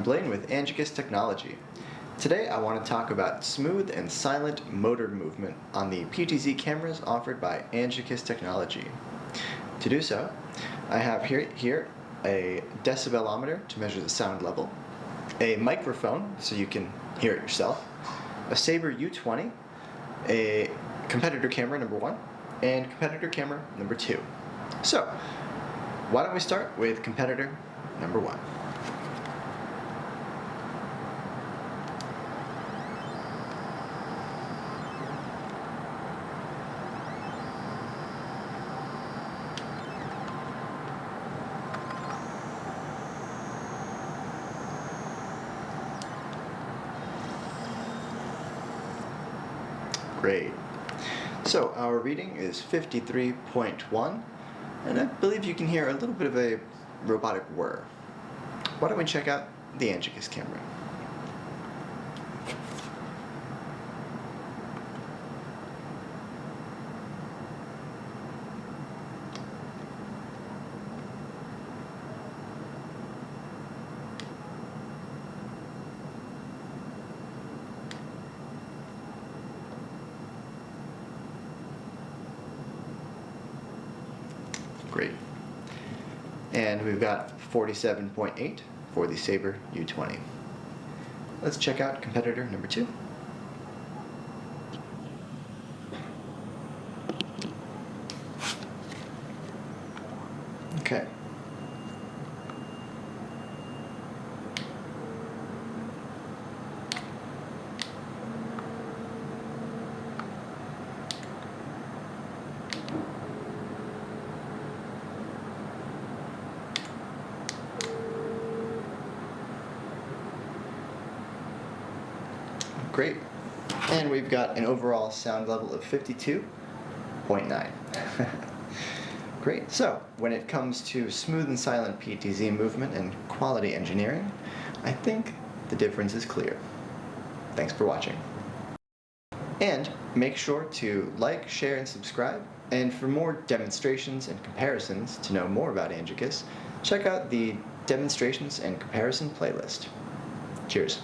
I'm Blaine with Angekis Technology. Today I want to talk about smooth and silent motor movement on the PTZ cameras offered by Angekis Technology. To do so, I have here a decibelometer to measure the sound level, a microphone so you can hear it yourself, a Sabre U20, a competitor camera number 1, and competitor camera number 2. So, why don't we start with competitor number 1. Great. So our reading is 53.1, and I believe you can hear a little bit of a robotic whir. Why don't we check out the Angekis camera? Great. And we've got 47.8 for the Sabre U20. Let's check out competitor number 2. Okay. Great. And we've got an overall sound level of 52.9. Great. So, when it comes to smooth and silent PTZ movement and quality engineering, I think the difference is clear. Thanks for watching. And make sure to like, share, and subscribe. And for more demonstrations and comparisons to know more about Angekis, check out the Demonstrations and Comparison playlist. Cheers.